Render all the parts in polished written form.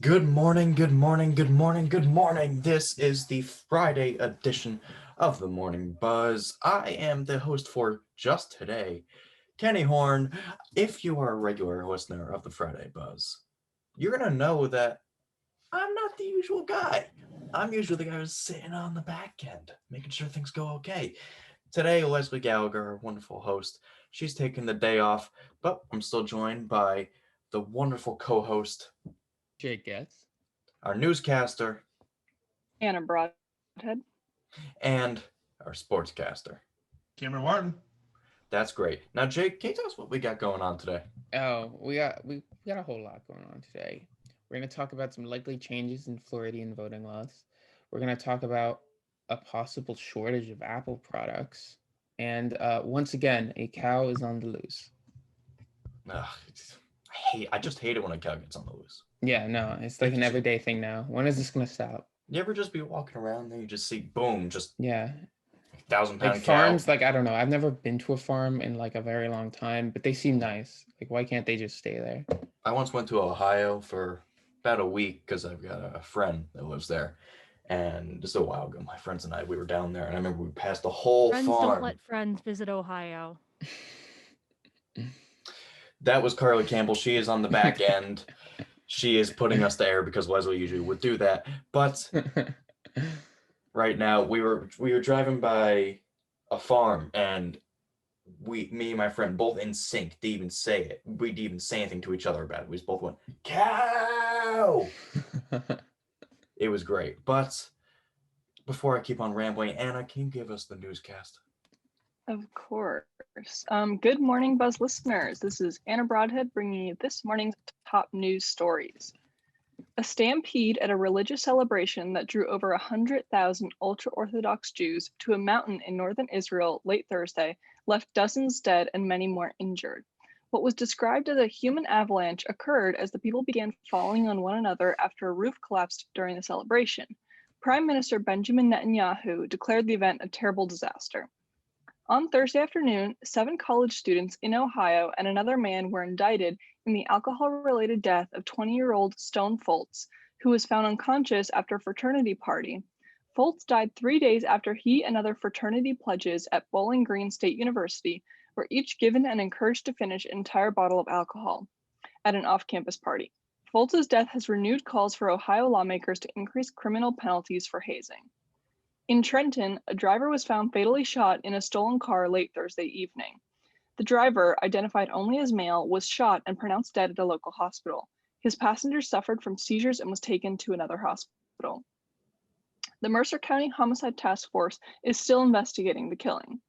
Good morning, good morning, good morning, good morning. This is the Friday edition of the Morning Buzz. I am the host for just today, Kenny Horn. If you are a regular listener of the Friday Buzz, you're going to know that I'm not the usual guy. I'm usually the guy who's sitting on the back end, making sure things go okay. Today, Leslie Gallagher, our wonderful host, she's taking the day off, but I'm still joined by the wonderful co-host, Jake Goetz. our newscaster, Anna Broadhead. and our sportscaster. Cameron Martin. That's great. Now, Jake, can you tell us what we got going on today? Oh, we got a whole lot going on today. We're going to talk about some likely changes in Floridian voting laws. We're going to talk about a possible shortage of Apple products, and once again, a cow is on the loose. Ugh, I just hate it when a cow gets on the loose. Yeah, no, it's like an everyday thing now. When is this going to stop? You ever just be walking around there, you just see, boom, just Yeah, 1,000-pound like cow. farms. Like I don't know. I've never been to a farm in like a very long time, but they seem nice. Like why can't they just stay there? I once went to Ohio for about a week because I've got a friend that lives there. And just a while ago, my friends and I, we were down there, and I remember we passed the whole Friends farm. don't let friends visit Ohio. That was Carly Campbell. She is on the back end. She is putting us there because Leslie usually would do that. But right now, we were driving by a farm, and me and my friend, both in sync, didn't even say it. We didn't even say anything to each other about it. We just both went, cow! It was great. But before I keep on rambling, Anna, can you give us the newscast? Of course. Good morning, Buzz listeners. This is Anna Broadhead bringing you this morning's top news stories. A stampede at a religious celebration that drew over 100,000 ultra-Orthodox Jews to a mountain in northern Israel late Thursday left dozens dead and many more injured. What was described as a human avalanche occurred as the people began falling on one another after a roof collapsed during the celebration. Prime Minister Benjamin Netanyahu declared the event a terrible disaster. On Thursday afternoon, 7 college students in Ohio and another man were indicted in the alcohol-related death of 20-year-old Stone Foltz, who was found unconscious after a fraternity party. Foltz died 3 days after he and other fraternity pledges at Bowling Green State University were each given and encouraged to finish an entire bottle of alcohol at an off-campus party. Foltz's death has renewed calls for Ohio lawmakers to increase criminal penalties for hazing. In Trenton, a driver was found fatally shot in a stolen car late Thursday evening. The driver, identified only as male, was shot and pronounced dead at a local hospital. His passenger suffered from seizures and was taken to another hospital. The Mercer County Homicide Task Force is still investigating the killing.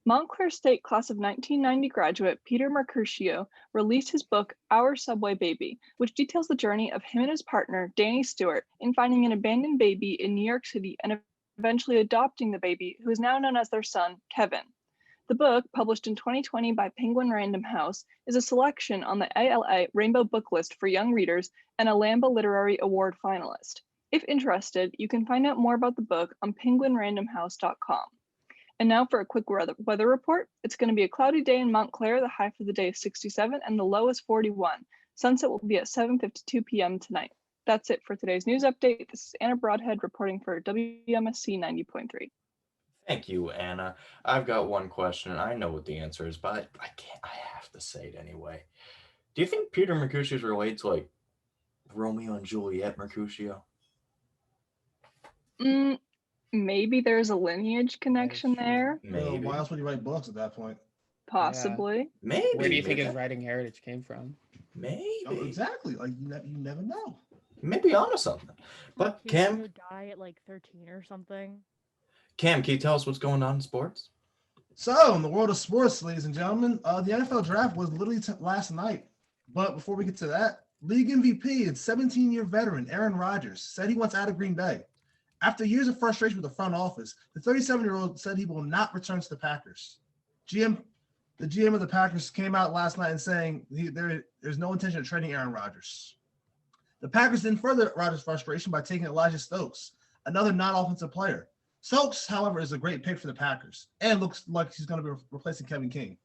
Montclair State class of 1990 graduate Peter Mercutio released his book, Our Subway Baby, which details the journey of him and his partner, Danny Stewart, in finding an abandoned baby in New York City and eventually adopting the baby, who is now known as their son, Kevin. The book, published in 2020 by Penguin Random House, is a selection on the ALA Rainbow Book List for young readers and a Lamba Literary Award finalist. If interested, you can find out more about the book on penguinrandomhouse.com. And now for a quick weather report. It's going to be a cloudy day in Montclair. The high for the day is 67 and the low is 41. Sunset will be at 7:52 p.m. tonight. That's it for today's news update. This is Anna Broadhead reporting for WMSC 90.3. Thank you, Anna. I've got one question, and I know what the answer is, but I have to say it anyway. Do you think Peter Mercutio is related to, like, Romeo and Juliet Mercutio? Maybe there's a lineage connection there. Maybe. Why else would you write books at that point? Possibly. Maybe. Where do you think his writing heritage came from? Maybe. Oh, exactly. Like you never know. Maybe onto something. But Cam, Who died at like 13 or something. can you tell us what's going on in sports? So, in the world of sports, ladies and gentlemen, the NFL draft was literally last night. But before we get to that, league MVP and 17-year veteran Aaron Rodgers said he wants out of Green Bay. After years of frustration with the front office, the 37-year-old said he will not return to the Packers. The GM of the Packers came out last night and saying there's no intention of trading Aaron Rodgers. The Packers then further Rodgers' frustration by taking Elijah Stokes, another non-offensive player. Stokes, however, is a great pick for the Packers and looks like he's going to be replacing Kevin King.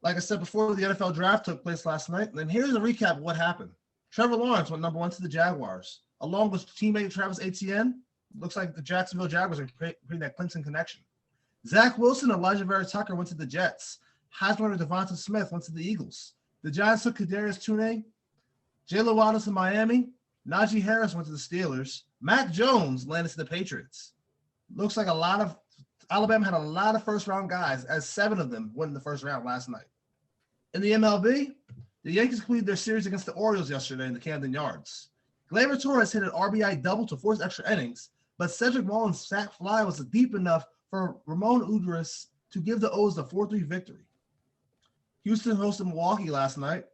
Like I said before, the NFL draft took place last night, and here's a recap of what happened. Trevor Lawrence went number 1 to the Jaguars, along with teammate Travis Etienne. Looks like the Jacksonville Jaguars are creating that Clemson connection. Zach Wilson and Elijah Vera Tucker went to the Jets. Heisman winner Devonta Smith went to the Eagles. The Giants took Kadarius Toney. Jalen Waddle to Miami. Najee Harris went to the Steelers. Mac Jones landed to the Patriots. Looks like Alabama had a lot of first-round guys, as 7 of them went in the first round last night. In the MLB, the Yankees completed their series against the Orioles yesterday in the Camden Yards. Gleyber Torres hit an RBI double to force extra innings, but Cedric Mullins' sac fly was deep enough for Ramon Udris to give the O's the 4-3 victory. Houston hosted Milwaukee last night.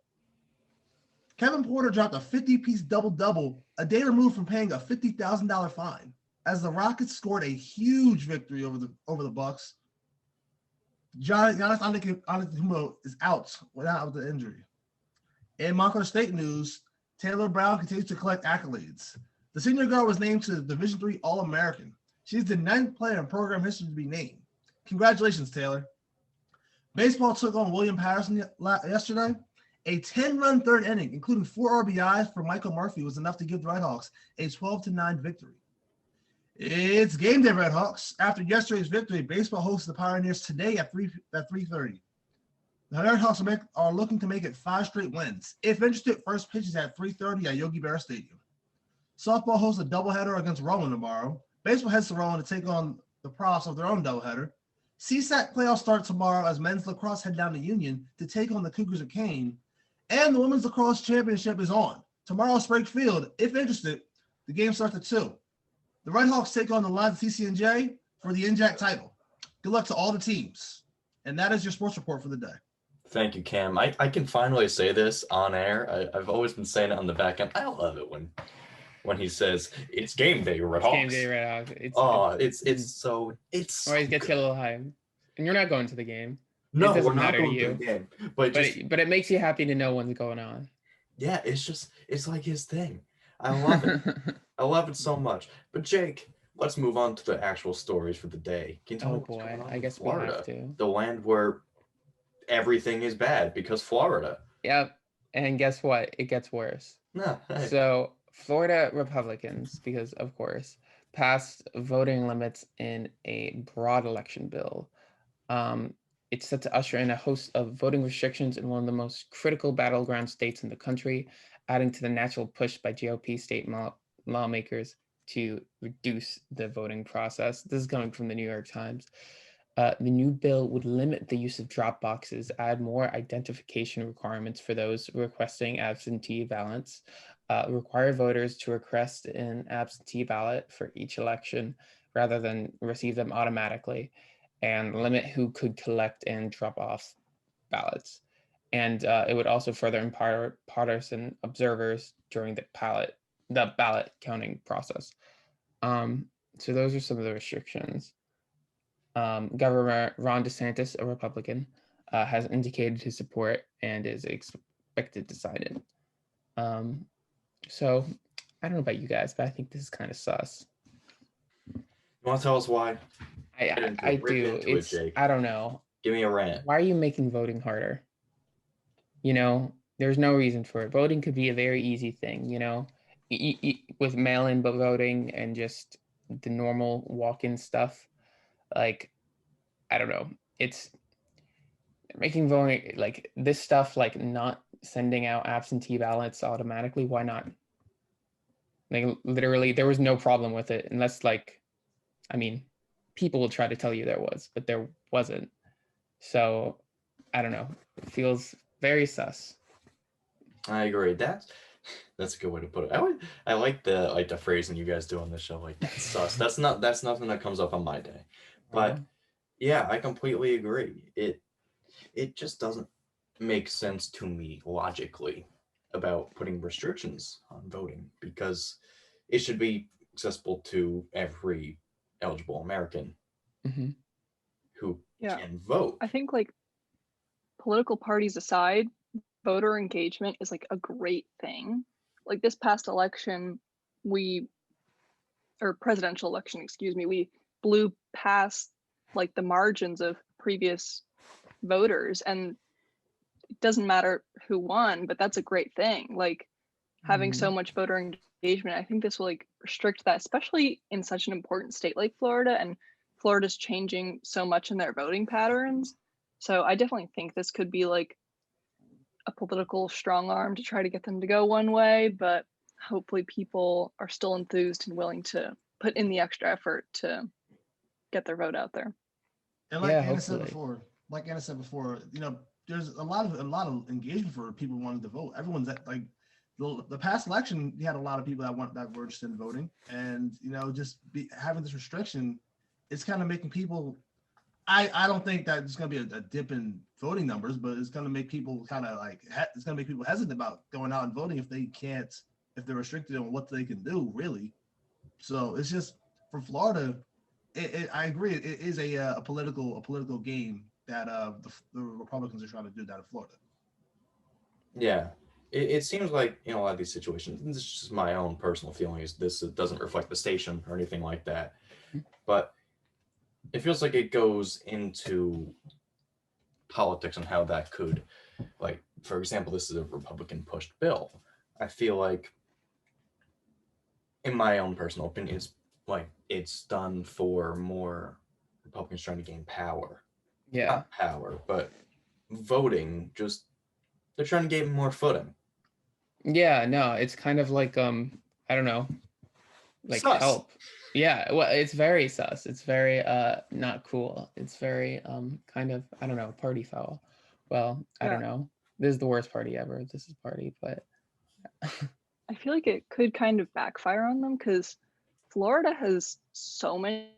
Kevin Porter dropped a 50-piece double-double a day removed from paying a $50,000 fine as the Rockets scored a huge victory over the Bucks. Giannis Antetokounmpo is out without the injury. In Montclair State news, Taylor Brown continues to collect accolades. The senior guard was named to the Division III All-American. She's the 9th player in program history to be named. Congratulations, Taylor. Baseball took on William Patterson yesterday. A 10-run third inning, including 4 RBIs for Michael Murphy, was enough to give the Redhawks a 12-9 victory. It's game day, Redhawks. After yesterday's victory, baseball hosts the Pioneers today at 3:30. The Redhawks are looking to make it 5 straight wins. If interested, first pitch is at 3:30 at Yogi Berra Stadium. Softball hosts a doubleheader against Rowan tomorrow. Baseball heads to Rowan to take on the Profs of their own doubleheader. CSAC playoffs start tomorrow as men's lacrosse head down to Union to take on the Cougars of Kane. And the women's lacrosse championship is on. Tomorrow at Sprague Field. If interested, the game starts at 2. The Redhawks take on the Lions of TCNJ for the NJAC title. Good luck to all the teams. And that is your sports report for the day. Thank you, Cam. I can finally say this on air. I've always been saying it on the back end. I love it when he says it's game day, Redhawks. Game day, Redhawks. It's always gets you a little high, and you're not going to the game. No, we're not going to the game. But it makes you happy to know what's going on. Yeah, it's like his thing. I love it. I love it so much. But Jake, let's move on to the actual stories for the day. Can you tell me what's going on I guess Florida, we have to. The land where everything is bad because Florida. Yep. And guess what? It gets worse. No. Hey. So Florida Republicans, because of course, passed voting limits in a broad election bill. It's set to usher in a host of voting restrictions in one of the most critical battleground states in the country, adding to the natural push by GOP state lawmakers to reduce the voting process. This is coming from the New York Times. The new bill would limit the use of drop boxes, add more identification requirements for those requesting absentee ballots, require voters to request an absentee ballot for each election rather than receive them automatically, and limit who could collect and drop off ballots. And it would also further empower partisan observers during the ballot counting process. So those are some of the restrictions. Governor Ron DeSantis, a Republican, has indicated his support and is expected to sign it. So I don't know about you guys, but I think this is kind of sus. You want to tell us why? I do. It's I don't know. Give me a rant. Why are you making voting harder? You know, there's no reason for it. Voting could be a very easy thing, you know, with mail-in voting and just the normal walk-in stuff. Like, I don't know. It's making voting like this stuff, like not sending out absentee ballots automatically. Why not? Like literally, there was no problem with it unless people will try to tell you there was, but there wasn't. So I don't know. It feels very sus. I agree. That's a good way to put it. I like the phrasing you guys do on this show. Like that's sus. That's nothing that comes up on my day. But yeah, I completely agree. It just doesn't make sense to me logically about putting restrictions on voting because it should be accessible to every eligible American who can vote. I think like political parties aside, voter engagement is like a great thing. Like this past election, presidential election, we blew past like the margins of previous voters, and it doesn't matter who won, but that's a great thing. Like having so much voter engagement. I think this will like restrict that, especially in such an important state like Florida, and Florida's changing so much in their voting patterns. So I definitely think this could be like a political strong arm to try to get them to go one way, but hopefully people are still enthused and willing to put in the extra effort to get their vote out there. And like Yeah, Anna said hopefully. before, there's a lot of engagement for people wanting to vote. Everyone's at, like, the past election, you had a lot of people that were interested in voting, and just having this restriction, it's kind of making people. I don't think that it's going to be a dip in voting numbers, but it's going to make people kind of like it's going to make people hesitant about going out and voting if they're restricted on what they can do, really. So it's just for Florida. I agree. It is a political game that the Republicans are trying to do down in Florida. Yeah, it seems like in a lot of these situations, and this is just my own personal feelings. This doesn't reflect the station or anything like that, but it feels like it goes into politics and how that could, like, for example, this is a Republican pushed bill. I feel like, in my own personal opinion, it's done for more Republicans trying to gain power. Yeah. Not power, but voting. Just they're trying to gain more footing. Yeah, no, it's kind of like I don't know, like Sus. help. Yeah, well, it's very sus. It's very not cool. It's very kind of, I don't know, party foul. Well, I don't know. This is the worst party ever. This is party, but I feel like it could kind of backfire on them because Florida has so many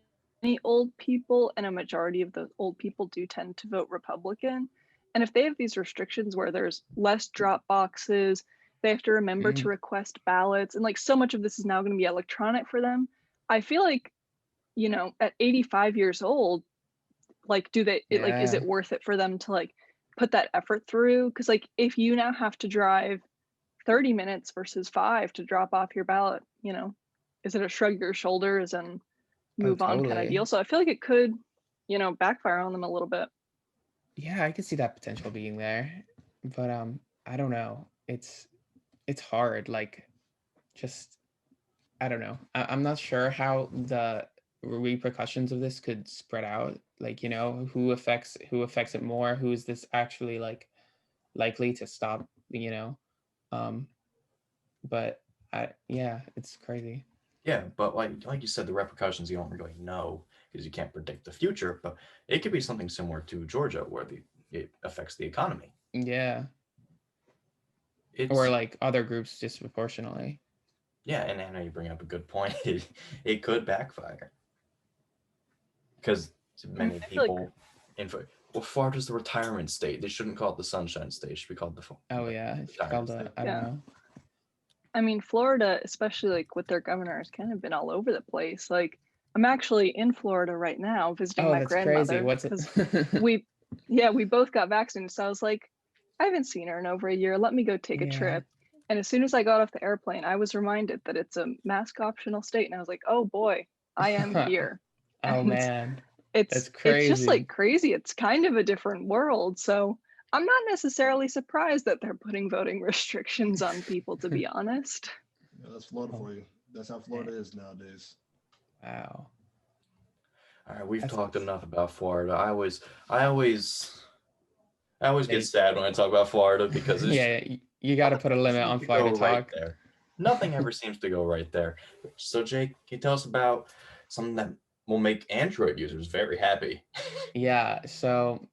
old people, and a majority of the old people do tend to vote Republican. And if they have these restrictions where there's less drop boxes, they have to remember to request ballots, and like so much of this is now going to be electronic for them. I feel like, at 85 years old, like, is it worth it for them to like put that effort through? Because like if you now have to drive 30 minutes versus 5 to drop off your ballot, is it a shrug your shoulders and move on kind of deal? So I feel like it could, backfire on them a little bit. Yeah, I could see that potential being there, but I don't know. It's hard. Like, just I don't know. I'm not sure how the repercussions of this could spread out. Like, who affects it more? Who is this actually like likely to stop? But it's crazy. Yeah, but like you said, the repercussions you don't really know because you can't predict the future. But it could be something similar to Georgia, where it affects the economy. Yeah. Or like other groups disproportionately. Yeah, and I know you bring up a good point. It could backfire because many people Florida's the retirement state. They shouldn't call it the Sunshine State. It should be called the. Oh yeah, it's called the, I don't know. I mean, Florida, especially like with their governor, has kind of been all over the place. Like, I'm actually in Florida right now visiting my grandmother. What's it? we both got vaccinated. So I was like, I haven't seen her in over a year. Let me go take a trip. And as soon as I got off the airplane, I was reminded that it's a mask optional state. And I was like, oh boy, I am here. Oh man, that's crazy. It's just like crazy. It's kind of a different world. So I'm not necessarily surprised that they're putting voting restrictions on people, to be honest. Yeah, that's Florida for you. That's how Florida is nowadays. Wow. All right, we've talked enough about Florida. I always get sad when I talk about Florida because you got to put a limit on Florida talk. Right there. Nothing ever seems to go right there. So Jake, can you tell us about something that will make Android users very happy? Yeah, so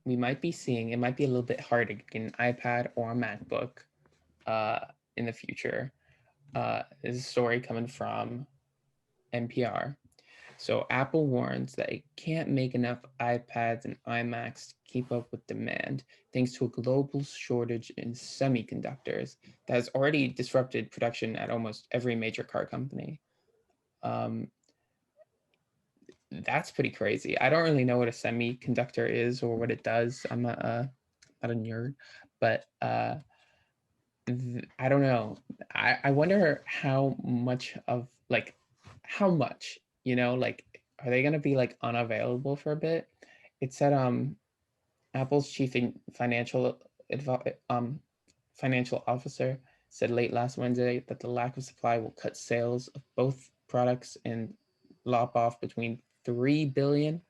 we might be seeing, it might be a little bit hard to get an iPad or a MacBook in the future. This is a story coming from NPR. So Apple warns that it can't make enough iPads and iMacs to keep up with demand, thanks to a global shortage in semiconductors that has already disrupted production at almost every major car company. That's pretty crazy. I don't really know what a semiconductor is or what it does. I'm not a nerd, but I don't know. I wonder how much, like, are they going to be like unavailable for a bit? It said Apple's chief financial officer said late last Wednesday that the lack of supply will cut sales of both products and lop off between 3 billion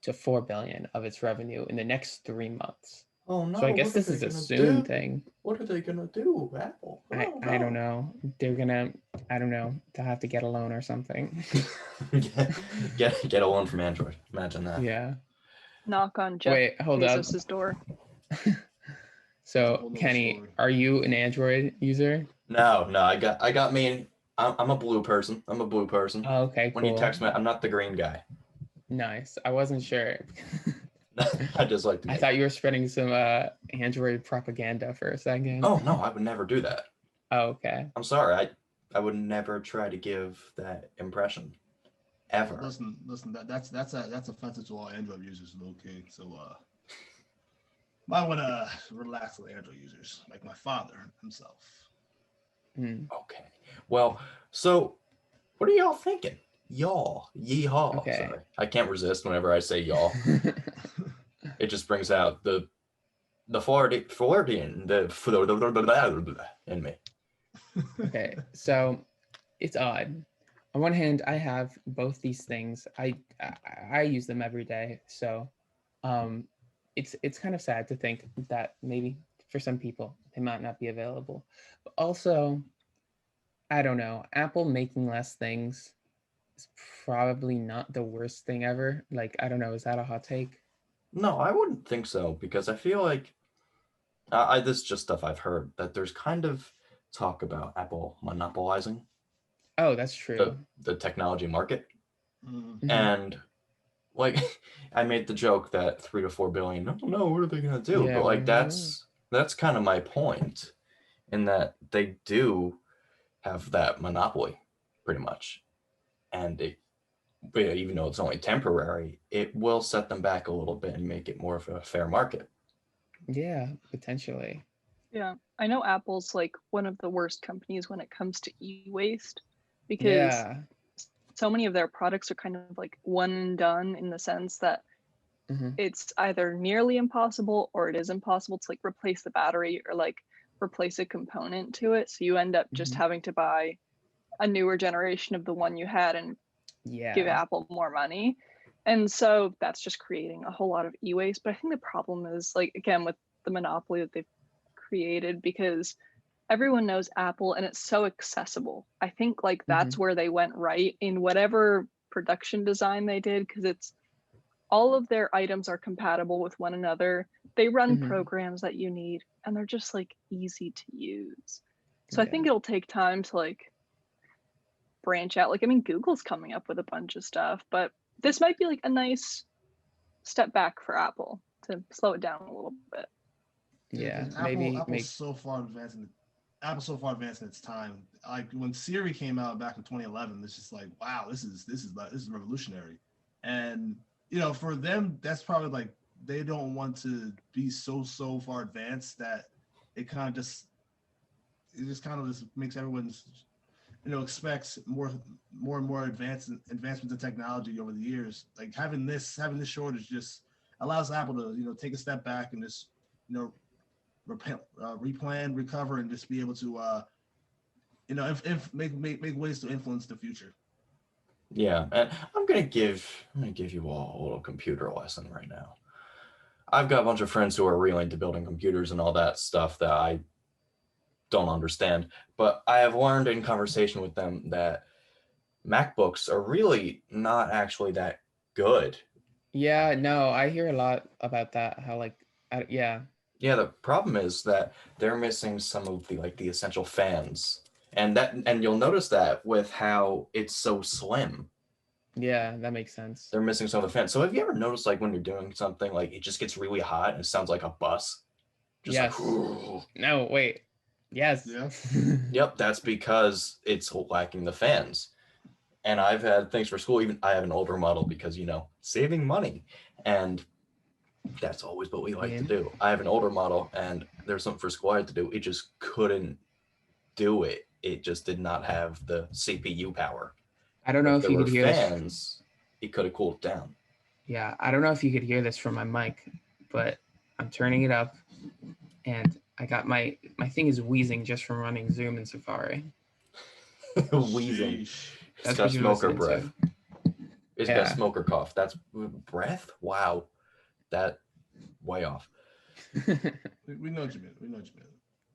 to 4 billion of its revenue in the next 3 months. Oh no! So I guess what are this they is a gonna soon do? thing. What are they gonna do, Apple? I don't know. They're gonna, I don't know. They'll have to get a loan or something. get a loan from Android. Imagine that. Yeah. Knock on Jeff Wait, hold up. Bezos's door. So whole nother Kenny, story. are you an Android user? No, I got me. I'm a blue person. I'm a blue person. Oh, okay, When you cool. text me, I'm not the green guy. Nice. I wasn't sure. I just like to. I thought you were spreading some Android propaganda for a second. Oh no, I would never do that. Oh, okay. I'm sorry. I would never try to give that impression, ever. Listen. That's offensive to all Android users, okay? So might want to relax with Android users, like my father himself. Okay. Well, so what are y'all thinking? Y'all, yeehaw. Okay. Sorry, I can't resist whenever I say y'all. It just brings out the Floridian, in me. Okay, so it's odd. On one hand, I have both these things. I use them every day, so it's kind of sad to think that maybe for some people they might not be available. But also, I don't know. Apple making less things is probably not the worst thing ever. Like, I don't know. Is that a hot take? No, I wouldn't think so, because I feel like this is just stuff I've heard, that there's kind of talk about Apple monopolizing Oh, that's true. the technology market. Mhm. And like I made the joke that 3 to 4 billion, I don't know, what are they gonna do? Yeah, But like what that's kind of my point, in that they do have that monopoly pretty much. And even though it's only temporary, it will set them back a little bit and make it more of a fair market. Yeah, potentially. Yeah, I know Apple's like one of the worst companies when it comes to e-waste because Yeah. so many of their products are kind of like one and done, in the sense that Mhm. it's either nearly impossible or it is impossible to like replace the battery or like replace a component to it. So you end up just Mhm. having to buy a newer generation of the one you had and give Yeah. Apple more money. And so that's just creating a whole lot of e-waste. But I think the problem is, like, again, with the monopoly that they've created, because everyone knows Apple and it's so accessible. I think like that's where they went right in whatever production design they did, because it's all of their items are compatible with one another. They run Mhm. programs that you need and they're just like easy to use. So I Yeah. think it'll take time to like branch out. Like, I mean, Google's coming up with a bunch of stuff, but this might be like a nice step back for Apple to slow it down a little bit. Yeah, 'Cause maybe Apple's make so far advanced in its time. Like when Siri came out back in 2011, it's just like, wow, this is revolutionary. And you know, for them, that's probably like they don't want to be so far advanced that it just makes everyone's expects more and more advancements in technology over the years. Like having this shortage just allows Apple to take a step back and just replan, recover, and just be able to if make ways to influence the future. Yeah, and I'm gonna give you all a little computer lesson right now. I've got a bunch of friends who are really into building computers and all that stuff that I don't understand, but I have learned in conversation with them that MacBooks are really not actually that good. Yeah, no, I hear a lot about that. How like, yeah, Yeah, the problem is that they're missing some of the essential fans. And you'll notice that with how it's so slim. yeah, that makes sense. They're missing some of the fans. So have you ever noticed, like, when you're doing something, like it just gets really hot and it sounds like a bus? Just Yes. like, No, wait. Yes. Yeah. yep, that's because it's lacking the fans. And I've had things for school. Even I have an older model because, saving money. And that's always what we like to do. I have an older model and there's something for school I had to do. It just couldn't do it. It just did not have the CPU power. I don't know if there you were could hear this. fans, it could have cooled down. Yeah, I don't know if you could hear this from my mic, but I'm turning it up and I got my thing is wheezing just from running Zoom and Safari. Wheezing. Sheesh. It's That's got what you're smoke or listening breath. It's got Yeah. smoke or cough. That's breath? Wow. That way off. We know what you mean. We know what you mean.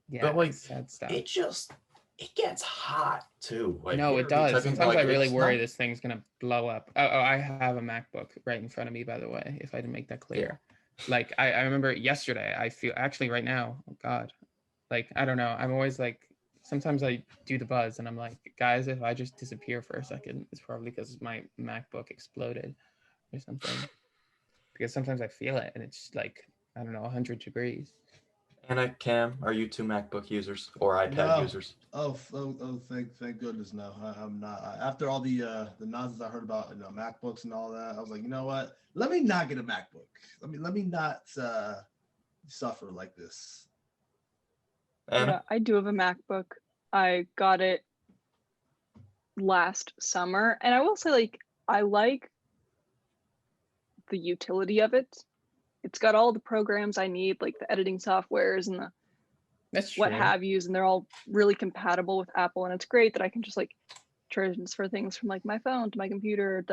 Yeah, But, like, sad stuff. It gets hot too. Like, No, you it ever be does. typing, Sometimes like, I really it's worry not- this thing's gonna blow up. Oh, I have a MacBook right in front of me, by the way, if I didn't make that clear. Like I remember yesterday, I feel actually right now, oh God. Like, I don't know. I'm always like, sometimes I do the buzz and I'm like, guys, if I just disappear for a second, it's probably because my MacBook exploded or something. Because sometimes I feel it and it's like, I don't know, 100 degrees. Anna, Cam, are you two MacBook users or iPad No. users? Thank goodness, no. I'm not. After all the nonsense I heard about MacBooks and all that, I was like, you know what? Let me not get a MacBook. Let me not suffer like this. Anna? Yeah, I do have a MacBook. I got it last summer, and I will say, like, I like the utility of it. It's got all the programs I need, like the editing softwares and the That's true. what have yous, and they're all really compatible with Apple. And it's great that I can just like transfer things from like my phone to my computer.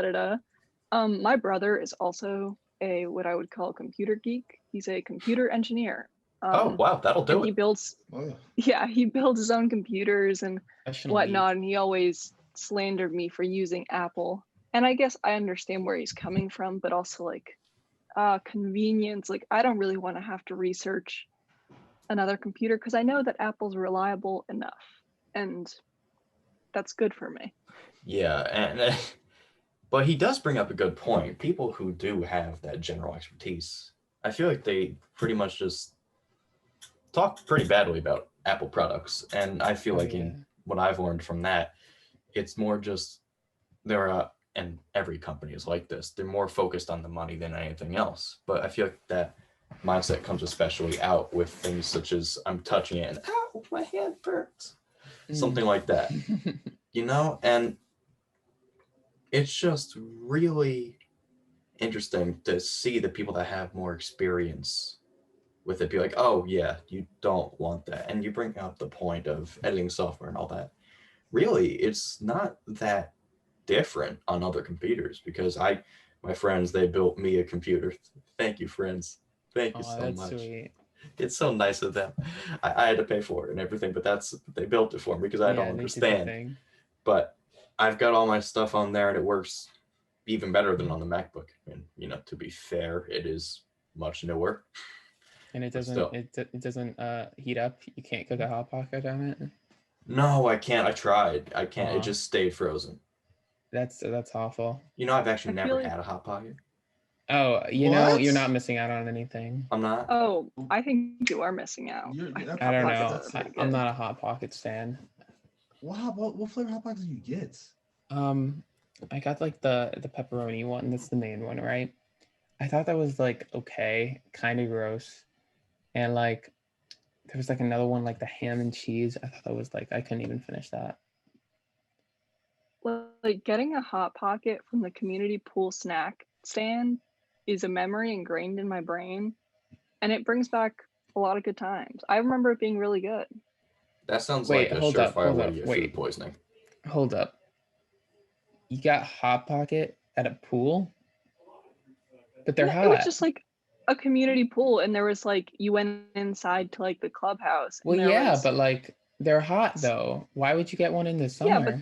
My brother is also a what I would call a computer geek. He's a computer engineer. Oh, wow, that'll do And he it. builds, Oh, he builds his own computers and Professional whatnot. And he always slandered me for using Apple. And I guess I understand where he's coming from, but also like convenience. Like, I don't really want to have to research another computer because I know that Apple's reliable enough, and that's good for me. Yeah, and but he does bring up a good point. People who do have that general expertise, I feel like they pretty much just talk pretty badly about Apple products, and I feel like in what I've learned from that, it's more just and every company is like this. They're more focused on the money than anything else. But I feel like that mindset comes especially out with things such as I'm touching it and ow, my hand burns, something like that, and it's just really interesting to see the people that have more experience with it be like, oh yeah, you don't want that. And you bring up the point of editing software and all that. Really, it's not that different on other computers because my friends, they built me a computer. Thank you, friends. Thank you so much. Sweet. It's so nice of them. I had to pay for it and everything, but they built it for me because I don't understand. But I've got all my stuff on there and it works even better than on the MacBook. And to be fair, it is much newer. And it doesn't heat up. You can't cook a hot pocket on it. No, I can't. I tried. I can't. It just stayed frozen. That's awful. I've actually never had a hot pocket. Oh, you're not missing out on anything. I'm not. Oh, I think you are missing out. I don't know. I'm not a hot pocket stan. What flavor hot pockets do you get? I got like the pepperoni one. That's the main one, right? I thought that was like okay, kind of gross, and like there was like another one like the ham and cheese. I thought that was like I couldn't even finish that. Like getting a hot pocket from the community pool snack stand is a memory ingrained in my brain, and it brings back a lot of good times. I remember it being really good. That sounds like a surefire way to get food poisoning. Hold up. You got hot pocket at a pool? But they're hot. It was just like a community pool, and there was like you went inside to like the clubhouse. Well, yeah, but like they're hot though. Why would you get one in the summer? Yeah, but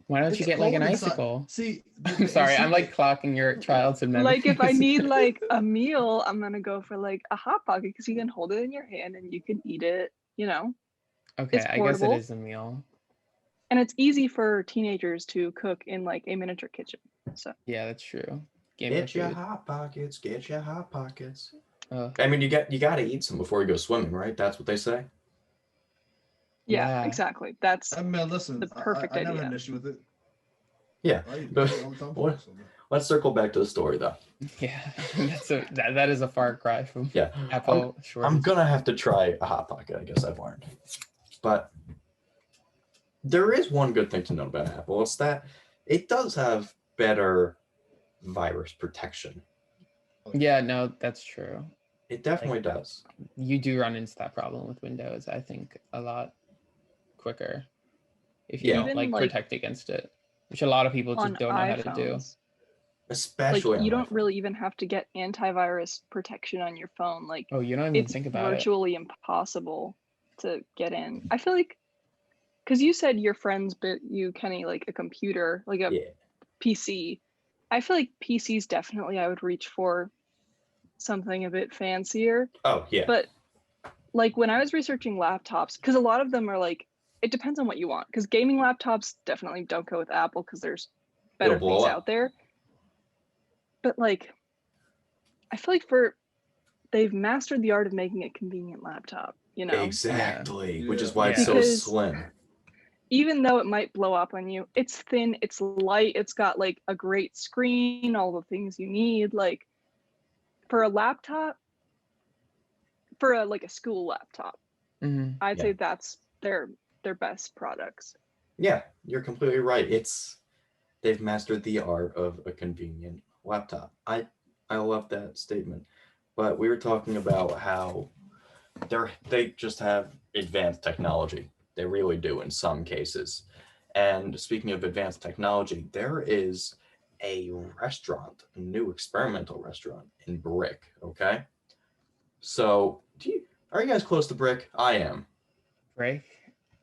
why don't you get like an icicle? See, I'm sorry, I'm like clocking your childhood memories. Like if I need like a meal, I'm gonna go for like a hot pocket because you can hold it in your hand and you can eat it. Okay, I guess it is a meal. And it's easy for teenagers to cook in like a miniature kitchen. So yeah, that's true. Get your hot pockets. Get your hot pockets. I mean, you got to eat some before you go swimming, right? That's what they say. Yeah, exactly. That's listen, the perfect idea. I never had an issue with it. Yeah, but let's circle back to the story though. Yeah, that is a far cry from Apple. I'm gonna have to try a hot pocket. I guess I've learned, but there is one good thing to know about Apple. It's that it does have better virus protection. Yeah, no, that's true. It definitely does. You do run into that problem with Windows, I think, a lot quicker if you Yeah. don't Even, like like, protect against it, which a lot of people just on don't know how to do. iPhones, like Especially you on don't iPhone. really even have to get antivirus protection on your phone. Like Oh, you don't even it's think about it. virtually impossible to get in. I feel like because you said your friends bit you, Kenny, like a computer, like a Yeah. PC. I feel like PCs definitely I would reach for something a bit fancier. Oh yeah. But like when I was researching laptops, because a lot of them are like, it depends on what you want. Because gaming laptops definitely don't go with Apple because there's It'll better blow things up. out there. But like, I feel like they've mastered the art of making a convenient laptop, you know? Exactly. Which is Yeah. why it's so Because slim. even though it might blow up on you, it's thin, it's light, it's got like a great screen, all the things you need. Like for a laptop, for a like a school laptop, Hmm. I'd Yeah. say that's their best products. Yeah, you're completely right. They've mastered the art of a convenient laptop. I love that statement. But we were talking about how they just have advanced technology. They really do in some cases. And speaking of advanced technology, there is a restaurant, a new experimental restaurant in Brick. Okay, so are you guys close to Brick? I am. Break?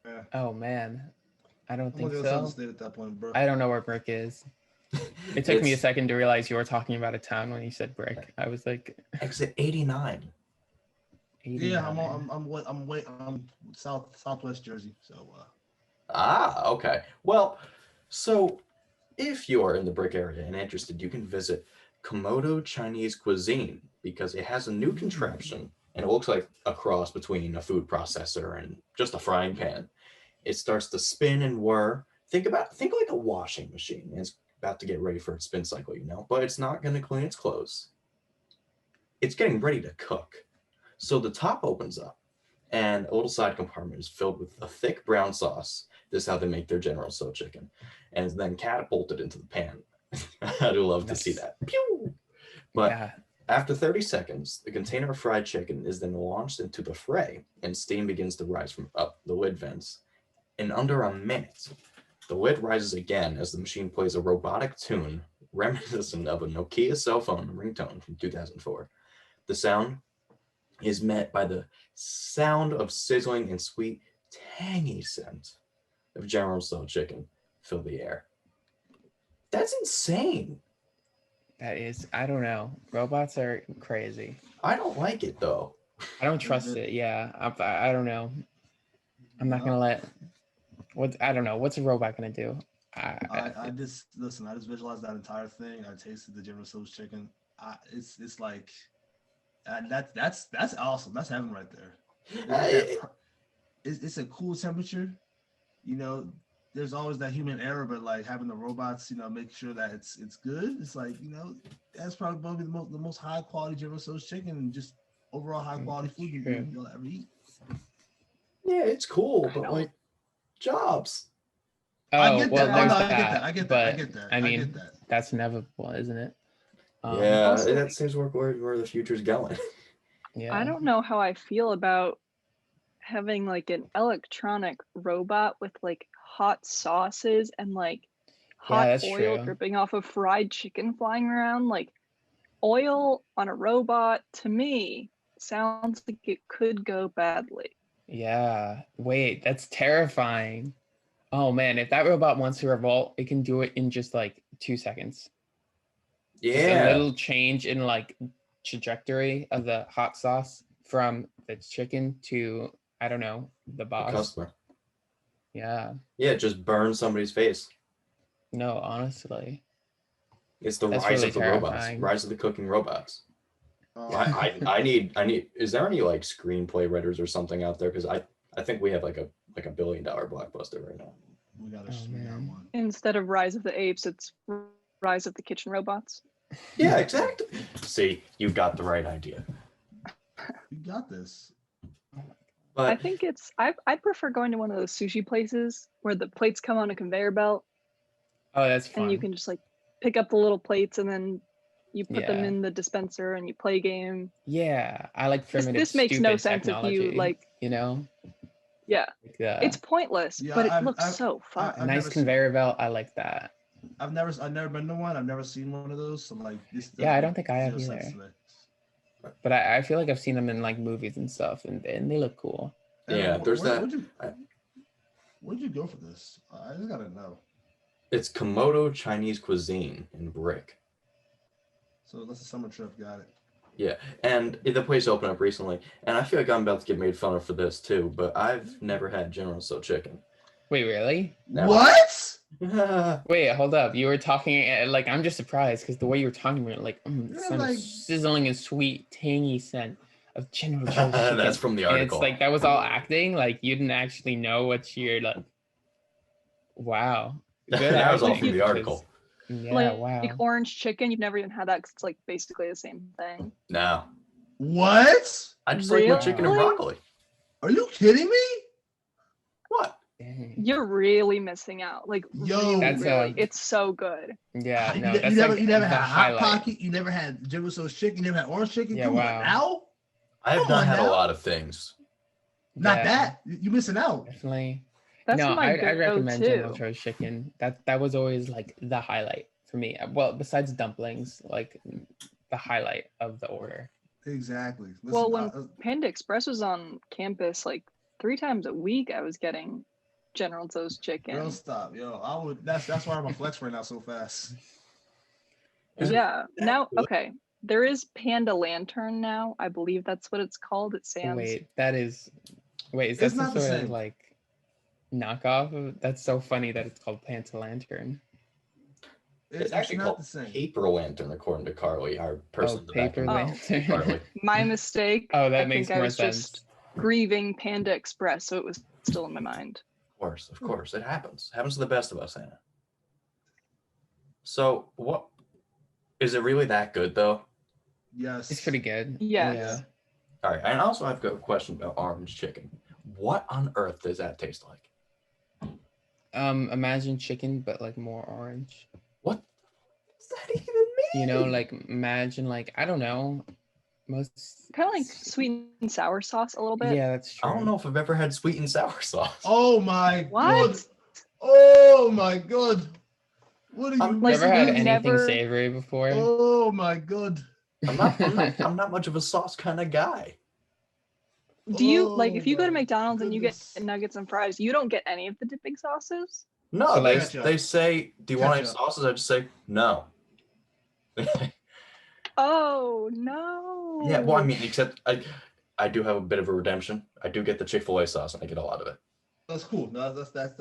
Yeah. Oh man, I don't I'm think on the other side of the so. state at that point, bro. I don't know where Brick is. It took me a It's second to realize you were talking about a town when you said Brick. I was like, exit 89. 89. Yeah, I'm southwest Jersey. So Ah, okay. Well, so if you are in the Brick area and interested, you can visit Komodo Chinese Cuisine because it has a new contraption and it looks like a cross between a food processor and just a frying pan. It starts to spin and whir. Think like a washing machine. It's about to get ready for its spin cycle, but it's not going to clean its clothes. It's getting ready to cook. So the top opens up and a little side compartment is filled with a thick brown sauce. This is how they make their General Tso chicken, and it's then catapulted into the pan. I do love to see Nice. that. Pew! But Yeah. after 30 seconds, the container of fried chicken is then launched into the fray, and steam begins to rise from up the lid vents. In under a minute, the lid rises again as the machine plays a robotic tune reminiscent of a Nokia cell phone ringtone from 2004. The sound is met by the sound of sizzling and sweet, tangy scent of General Tso chicken fill the air. That's insane. That is, I don't know. Robots are crazy. I don't like it though. I don't trust it. Yeah, I don't know. I'm not gonna let. I don't know. What's a robot gonna do? I just listen. I just visualized that entire thing. I tasted the General Tso's chicken. It's like that's awesome. That's heaven right there. It's a cool temperature. You know, there's always that human error, but like having the robots, make sure that it's good. It's like that's probably the most high quality General Tso's chicken and just overall high quality food you'll ever eat. Yeah, it's cool, but like Jobs. Oh, I get well, that. there's No, that. I get that. But I get that. I I mean, get that. that's inevitable, isn't it? Yeah, Also, that seems where the future's going. Yeah. I don't know how I feel about having like an electronic robot with like hot sauces and like hot that's oil true. dripping off of fried chicken flying around. Like oil on a robot to me sounds like it could go badly. Yeah. Wait, that's terrifying. Oh man, if that robot wants to revolt, it can do it in just like 2 seconds. Just a Yeah, little change in like trajectory of the hot sauce from the chicken to, I don't know, the the boss. customer. Yeah. Yeah, just burn somebody's face. No, honestly. It's the That's rise really of the robots, terrifying. rise of the cooking robots. Um, I need. Is there any like screenplay writers or something out there? Because I think we have like a $1 billion blockbuster right now. we got Oh, man. one. Instead of Rise of the Apes, it's Rise of the Kitchen Robots. Yeah, exactly. See, you got the right idea. You got this. I But think I prefer going to one of those sushi places where the plates come on a conveyor belt Oh, that's fun. and you can just like pick up the little plates and then You put them Yeah. in the dispenser and you play a game. Yeah, I like primitive, This makes no stupid sense if you, technology, like- you know? Yeah, Like, it's pointless, Yeah, but it I've- looks I've- so fun. a I've nice never seen- conveyor belt. I like that. I've never been to one. I've never seen one of those. So like this. Yeah, I doesn't don't think I have make zero sense either. to me. But I feel like I've seen them in like movies and stuff, and they look cool. Yeah, there's that. Where'd you go for this? I just gotta know. It's Komodo Chinese cuisine in Brick. So that's a summer trip. Got it. Yeah, and the place opened up recently, and I feel like I'm about to get made fun of for this too, but I've never had General Tso chicken. Wait, really? Never. What? Wait, hold up. You were talking like I'm just surprised because the way you were talking about it, like Yeah, some like- sizzling and sweet, tangy scent of General Tso's chicken. That's from the And article. it's like that was all acting. Like you didn't actually know what you're like. Wow. Good That was all acting, from the article. because- Yeah, like wow. orange chicken, you've never even had that because it's like basically the same thing. No, What? I just like my chicken and Really? broccoli. Are you kidding me? What? Dang. You're really missing out. Like, Yo, really, That's, really. It's so good. Yeah, you, no, you that's never, like you never the had Hot highlight. Pocket. You never had General Tso's chicken. You never had orange chicken. Yeah, Come on wow. now. I have Come not on had a now. lot of things. Not Yeah, that. You're missing out. Definitely. That's No, my I'd recommend General go-to. Tso's chicken. That was always like the highlight for me. Well, besides dumplings, like the highlight of the order. Exactly. Listen, Well, when Panda Express was on campus, like 3 times a week, I was getting General Tso's chicken. girl, stop, yo. I would. That's why I'm a flex right now so fast. Is it Yeah. that Now, good? okay. There is Panda Lantern now. I believe that's what it's called at Sam's. Wait, is that It's some not the sort of same. like knockoff? That's so funny that it's called Panta Lantern. It's actually not called the same. paper lantern, according to Carly, our person in the back. Paper end. Oh. Lantern. Carly. My mistake. Oh, that I makes think I more was sense. just grieving Panda Express, so it was still in my mind. Of course, it happens. Happens to the best of us, Anna. So, what is it really that good though? Yes. It's pretty good. Yes. All right, and also I've got a question about orange chicken. What on earth does that taste like? Yeah. Imagine chicken, but like more orange. What does that even mean? You know, like imagine like I don't know. Most Kind of like sweet and sour sauce a little bit. Yeah, that's true. I don't know if I've ever had sweet and sour sauce. Oh my What? god. Oh my god. What are you I'm You like, ever had you've anything never- savory before? Oh my god. I'm not much of a sauce kind of guy. Do you like if Oh you go to my McDonald's and you get goodness. nuggets and fries, you don't get any of the dipping sauces? No, So, like- they say, "Do you want any Ketchup. sauces?" I just say no. Oh no. Yeah, well, I mean, except I do have a bit of a redemption. I do get the Chick-fil-A sauce, and I get a lot of it. That's cool. No, that's solid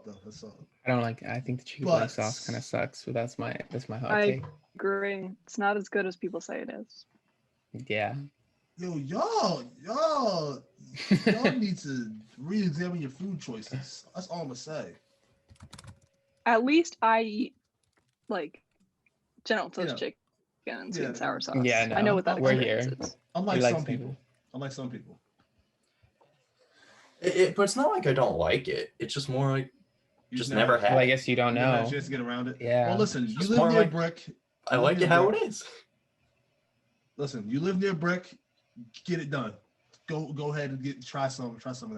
though. That's solid. I think the Chick-fil-A But- sauce kind of sucks, but that's my hot I take. agree. It's not as good as people say it is. Yeah. Yo, y'all need to re-examine your food choices. That's all I'm gonna say. At least I eat like General Tso's Yeah. chicken and sweet Yeah. and sour sauce. Yeah, I no, know what that we're experience here. is. Unlike You like some savory. people. Unlike some people. But it's not like I don't like it. It's just more like You just just never had. Well, I it. guess you don't You never had know. a chance to get around it. Yeah. Well, listen, you Just live more near like- Brick. I like it how it is. Listen, you live near Brick. Get it done. Go ahead and try some of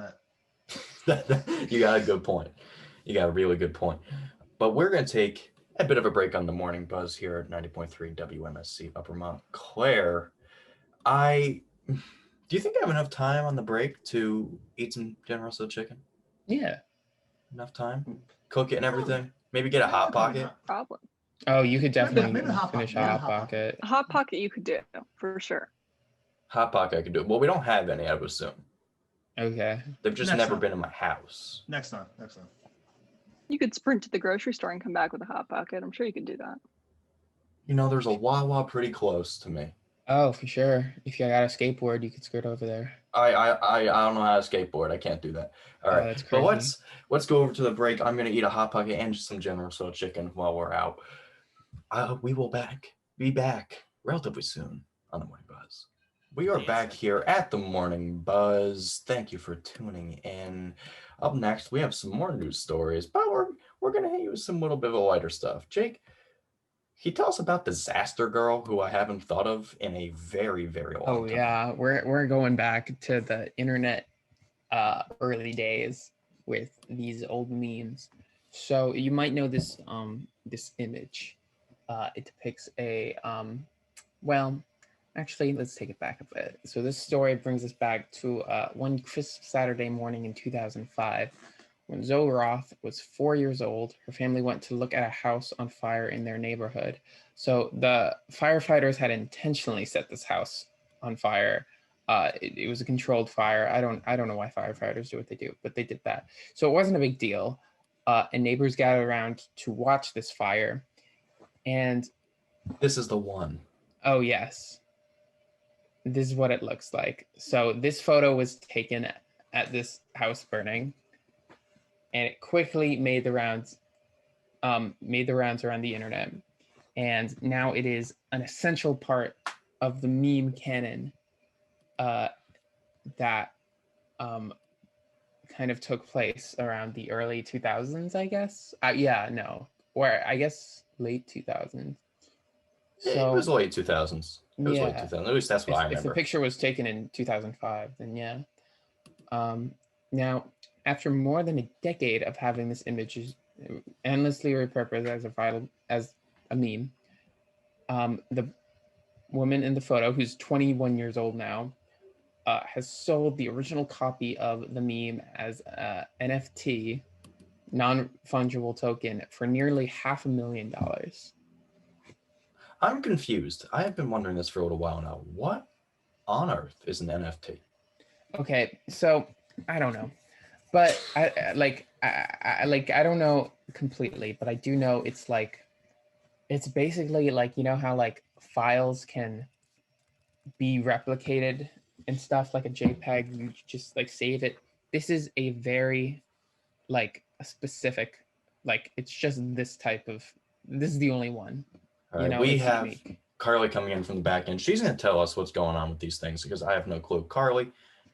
that. You got a good point. You got a really good point. But we're going to take a bit of a break on the morning buzz here at 90.3 WMSC Upper Montclair. Do you think I have enough time on the break to eat some General Tso chicken? Yeah. Enough time? Cook it and everything? Maybe get a hot pocket? Problem. Oh, you could definitely maybe Hot finish Pocket, a yeah, hot Hot pocket. A hot pocket you could do for sure. Hot pocket I could do it. Well, we don't have any, I would assume. Okay. They've just Next never time. been in my house. Next time. You could sprint to the grocery store and come back with a hot pocket. I'm sure you could do that. You know, there's a Wawa pretty close to me. Oh, for sure. If you got a skateboard, you could skirt over there. I don't know how to skateboard. I can't do that. All Oh, right, that's but crazy. let's go over to the break. I'm gonna eat a hot pocket and just some General Tso chicken while we're out. We will be back relatively soon on the Morning Buzz. We are back here at the Morning Buzz. Thank you for tuning in. Up next, we have some more news stories, but we're gonna hit you with some little bit of lighter stuff. Jake, He tells us about Disaster Girl, who I haven't thought of in a very, very long Oh time. yeah, we're going back to the internet early days with these old memes. So you might know this this image. It depicts a well, actually, let's take it back a bit. So this story brings us back to one crisp Saturday morning in 2005. When Zoe Roth was 4 years old, her family went to look at a house on fire in their neighborhood. So the firefighters had intentionally set this house on fire. It was a controlled fire. I don't know why firefighters do what they do, but they did that. So it wasn't a big deal. And neighbors gathered around to watch this fire. And This is the one. oh yes, this is what it looks like. So this photo was taken at this house burning, and it quickly made the rounds around the internet. And now it is an essential part of the meme canon that kind of took place around the early 2000s, I guess. Or I guess late 2000s. It was late 2000s. It was late yeah, 2000s. At least that's what I if the remember. picture was taken in 2005, then yeah. Now, after more than a decade of having this image endlessly repurposed as a meme, the woman in the photo, who's 21 years old now, has sold the original copy of the meme as a NFT, non-fungible token, for nearly $500,000. I'm confused. I have been wondering this for a little while now. What on earth is an NFT? Okay, so I don't know, but I don't know completely, but I do know it's basically like, you know how like files can be replicated and stuff, like a JPEG, you just like save it. This is a very like a specific, like it's just this is the only one. All right, we it's have unique. Carly coming in from the back end. She's going to tell us what's going on with these things because I have no clue. Carly,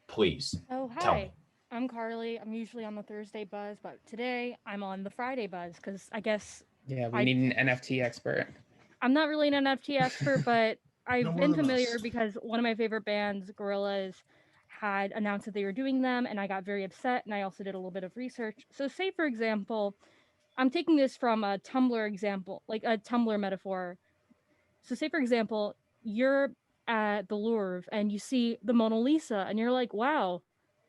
please Oh, tell hi. me. I'm Carly. I'm usually on the Thursday buzz, but today I'm on the Friday buzz because I guess Yeah, we I- need an NFT expert. I'm not really an NFT expert, but I've No more been than familiar us. because one of my favorite bands, Gorillaz, had announced that they were doing them, and I got very upset, and I also did a little bit of research. So, say for example, I'm taking this from a Tumblr example, like a Tumblr metaphor. So, say for example, you're at the Louvre and you see the Mona Lisa, and you're like, wow,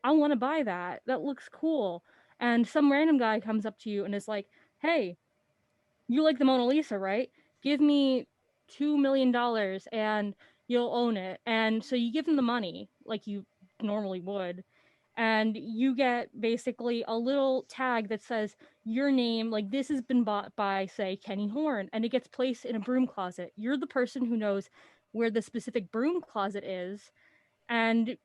I want to buy that. That looks cool. And some random guy comes up to you and is like, hey, you like the Mona Lisa, right? Give me $2 million and you'll own it. And so you give him the money like you normally would. And you get basically a little tag that says your name, like this has been bought by, say, Kenny Horn, and it gets placed in a broom closet. You're the person who knows where the specific broom closet is. And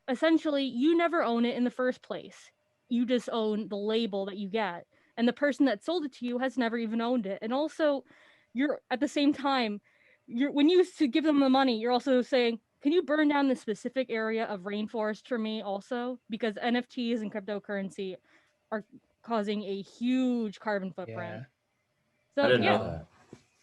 essentially, you never own it in the first place. You just own the label that you get. And the person that sold it to you has never even owned it. And also, you're at the same time, you're when you to give them the money, you're also saying, can you burn down this specific area of rainforest for me also? Because NFTs and cryptocurrency are causing a huge carbon footprint. Yeah. I So didn't yeah, know that.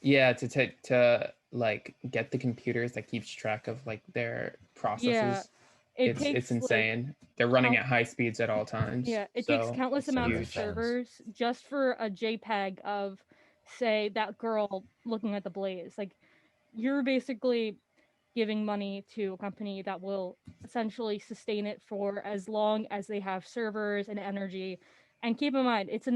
Yeah, to like get the computers that keeps track of like their processes. it It's takes insane. They're running count- at high speeds at all times. Yeah, it takes So countless it's amounts Huge. of servers just for a JPEG of, say, that girl looking at the blaze. Like, you're basically giving money to a company that will essentially sustain it for as long as they have servers and energy. And keep in mind, it's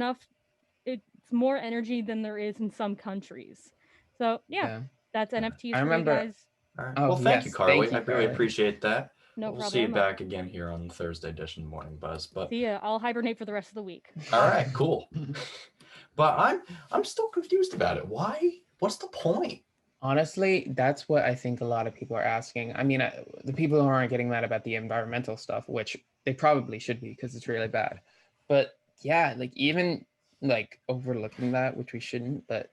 more energy than there is in some countries. So, yeah, yeah. that's NFTs I for you remember. guys. All right. Oh, Well, thank you, yes, Carly. thank you, I really Carly. appreciate that. No We'll see you problemo. back again here on the Thursday edition Morning Buzz. But See ya. I'll hibernate for the rest of the week. all right, cool. But I'm still confused about it. Why? What's the point? Honestly, that's what I think a lot of people are asking. I mean, the people who aren't getting mad about the environmental stuff, which they probably should be because it's really bad. But yeah, like even like overlooking that, which we shouldn't, but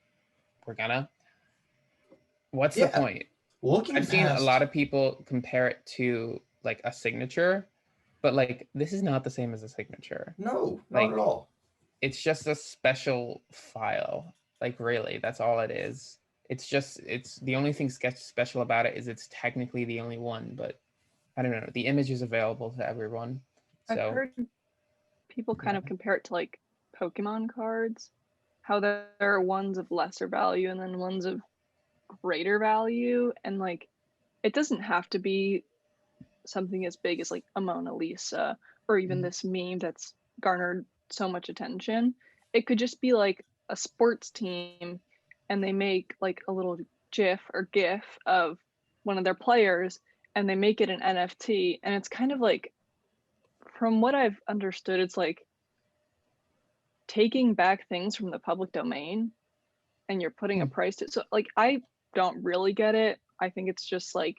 we're gonna. What's the Yeah. point? Looking I've seen a past- lot of people compare it to like a signature, but like this is not the same as a signature. No, Like, not at all. It's just a special file. Like really, that's all it is. it's the only thing special about it is it's technically the only one, but I don't know. The image is available to everyone. I've So heard people kind of compare it to like Pokemon cards, how there are ones of lesser value and then ones of greater value, and like it doesn't have to be something as big as like a Mona Lisa or even this meme that's garnered so much attention. It could just be like a sports team and they make like a little GIF or GIF of one of their players and they make it an NFT. And it's kind of like, from what I've understood, it's like taking back things from the public domain and you're putting a price to it. So like I don't really get it. I think it's just like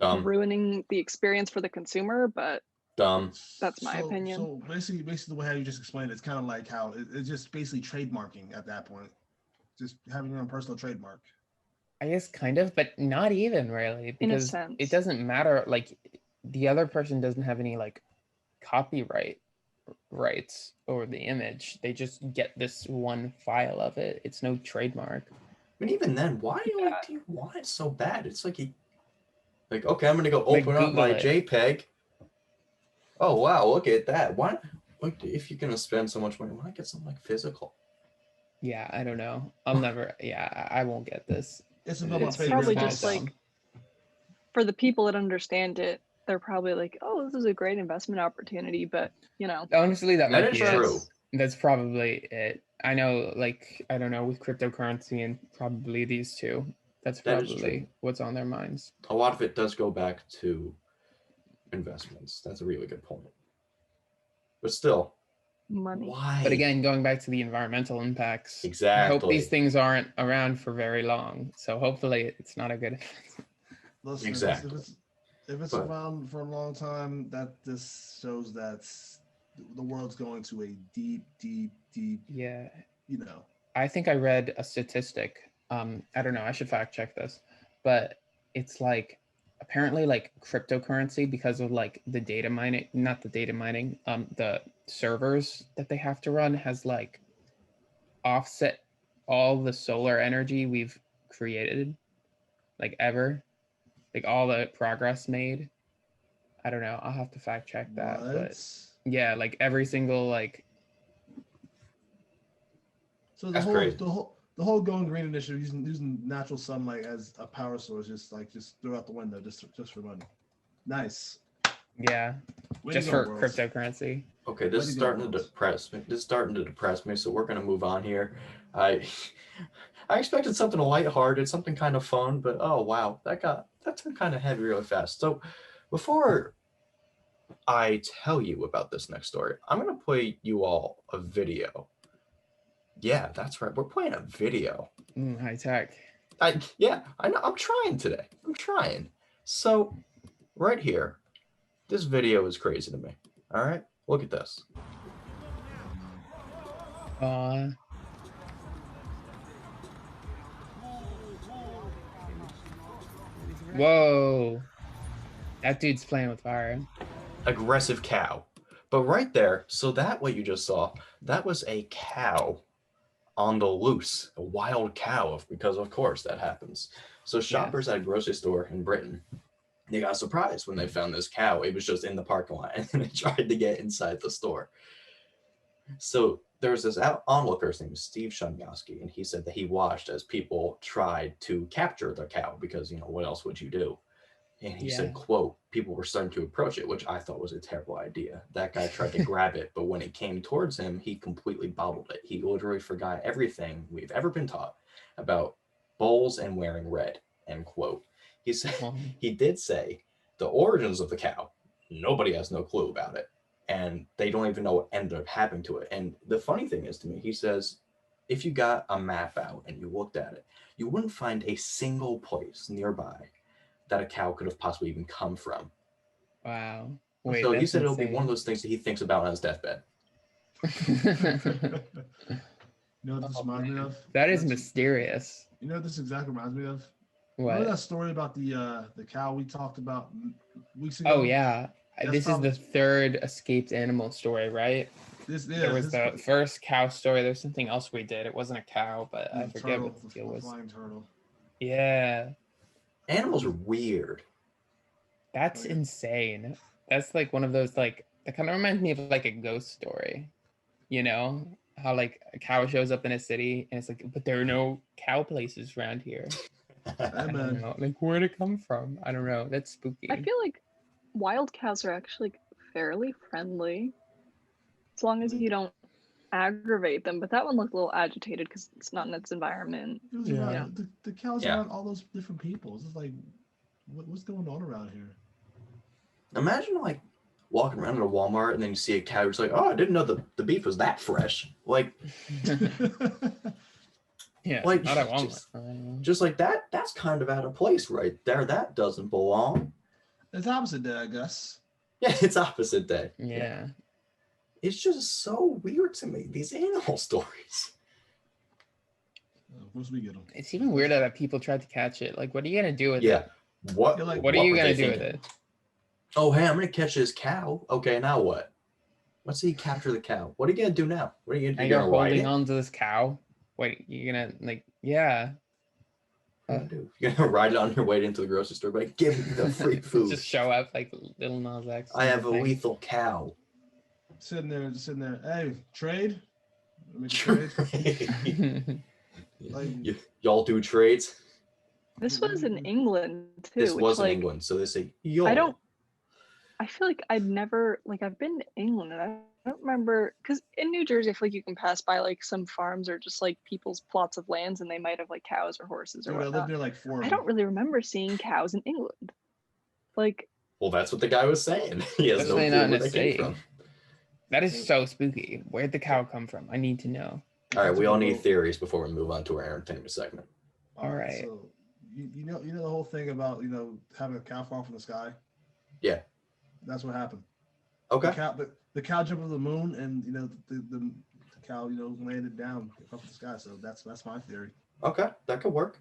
ruining the experience for the consumer, but that's my opinion. So basically the way how you just explained it's kind of like how it's just basically trademarking at that point, just having your own personal trademark. I guess kind of, but not even really, because it doesn't matter. Like the other person doesn't have any like copyright rights over the image. They just get this one file of it. It's no trademark. But even then, why do you want it so bad? It's like okay, I'm gonna go open up my JPEG. Oh wow, look at that. Why? Like, if you're gonna spend so much money, why not get something like physical? Yeah, I don't know. I'll never. Yeah, I won't get this. It's probably just like for the people that understand it, they're probably like, "Oh, this is a great investment opportunity." But you know, honestly, that might be true. That's probably it. I know, like I don't know, with cryptocurrency and probably these two, that's probably what's on their minds. A lot of it does go back to investments. That's a really good point. But still, money. Why? But again, going back to the environmental impacts. Exactly. I hope these things aren't around for very long. So hopefully it's not a good Listen, exactly. If it's around for a long time, that this shows that the world's going to a deep. Yeah. You know. I think I read a statistic. I don't know. I should fact check this, but it's like apparently like cryptocurrency, because of like the data mining, not the data mining, the servers that they have to run has like offset all the solar energy we've created, like ever, like all the progress made. I don't know. I'll have to fact check that. What? But yeah, like every single like. So the whole going green initiative, using natural sunlight as a power source, just throw out the window, just for money. Nice. Yeah. Just for cryptocurrency. Okay, this is starting to depress me. So we're gonna move on here. I expected something lighthearted, something kind of fun, but oh wow, that turned kind of heavy really fast. So before I tell you about this next story, I'm gonna play you all a video. Yeah, that's right. We're playing a video. High tech. I know. I'm trying today. I'm trying. So right here, this video is crazy to me. All right, look at this. Whoa. That dude's playing with fire. Aggressive cow. But right there, so that what you just saw, that was a cow on the loose, a wild cow, because of course that happens. So shoppers at a grocery store in Britain, they got surprised when they found this cow. It was just in the parking lot and they tried to get inside the store. So there was this onlooker, his name was Steve Shunyaski, and he said that he watched as people tried to capture the cow because, what else would you do? And he said, quote, people were starting to approach it, which I thought was a terrible idea. That guy tried to grab it, but when it came towards him, he completely bobbled it. He literally forgot everything we've ever been taught about bulls and wearing red, end quote. He said, he did say the origins of the cow, nobody has no clue about it. And they don't even know what ended up happening to it. And the funny thing is to me, he says, if you got a map out and you looked at it, you wouldn't find a single place nearby that a cow could have possibly even come from. Wow. Wait, so he said it'll be one of those things that he thinks about on his deathbed. You know what this reminds me of? That is mysterious. You know what this exactly reminds me of? What? Remember that story about the cow we talked about weeks ago? Oh yeah. This is the third escaped animal story, right? There was the first cow story. There's something else we did. It wasn't a cow, but I forget what the deal was. Flying turtle. Yeah. Animals are weird. That's insane. That's like one of those like that kind of reminds me of like a ghost story. You know? How like a cow shows up in a city and it's like, but there are no cow places around here. I don't know. Like where'd it come from? I don't know. That's spooky. I feel like wild cows are actually fairly friendly. As long as you don't aggravate them. But that one looked a little agitated because it's not in its environment. Yeah. The cows around all those different people. It's just like, what's going on around here? Imagine like walking around at a Walmart and then you see a cow. It's like, oh, I didn't know the beef was that fresh. Like, yeah, like not at Walmart. Just like that. That's kind of out of place right there. That doesn't belong. It's opposite day, I guess. Yeah, it's opposite day. Yeah. It's just so weird to me, these animal stories. Once we get them. It's even weirder that people tried to catch it. Like, what are you gonna do with it? Yeah. What are you gonna do with it? Oh, hey, I'm gonna catch this cow. Okay, now what? Let's see you capture the cow. What are you gonna do now? What are you gonna do? You're holding on to this cow? Wait, you're gonna like, yeah. You're gonna ride it on your way into the grocery store, but give me the free food. Just show up like Little Nas X. I have a lethal cow. Sitting there. Hey, trade? Trade? Like, y'all do trades? This was in England too. This was in England, so they say y'all. I feel like I've been to England and I don't remember, because in New Jersey I feel like you can pass by like some farms or just like people's plots of lands and they might have like cows or horses or whatnot. I lived there like 4 I don't really remember seeing cows in England. Like, well, that's what the guy was saying. He has no clue where they came from. That is so spooky. Where'd the cow come from? I need to know. All right, we all need theories before we move on to our entertainment segment. All right. So you know the whole thing about having a cow fall from the sky. Yeah. That's what happened. Okay. The cow jumped over the moon, and the cow landed down from the sky. So that's my theory. Okay, that could work.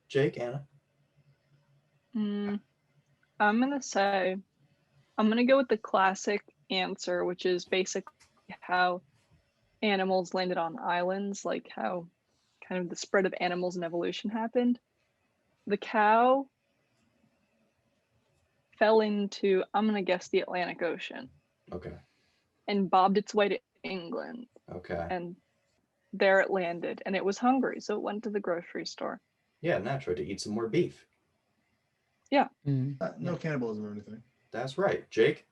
Jake, Anna. I'm gonna go with the classic answer, which is basically how animals landed on islands, like how kind of the spread of animals and evolution happened. The cow fell into, I'm gonna guess, the Atlantic Ocean. Okay. And bobbed its way to England. Okay. And there it landed, and it was hungry, so it went to the grocery store. Yeah, naturally, to eat some more beef. Yeah. No cannibalism or anything. That's right. Jake?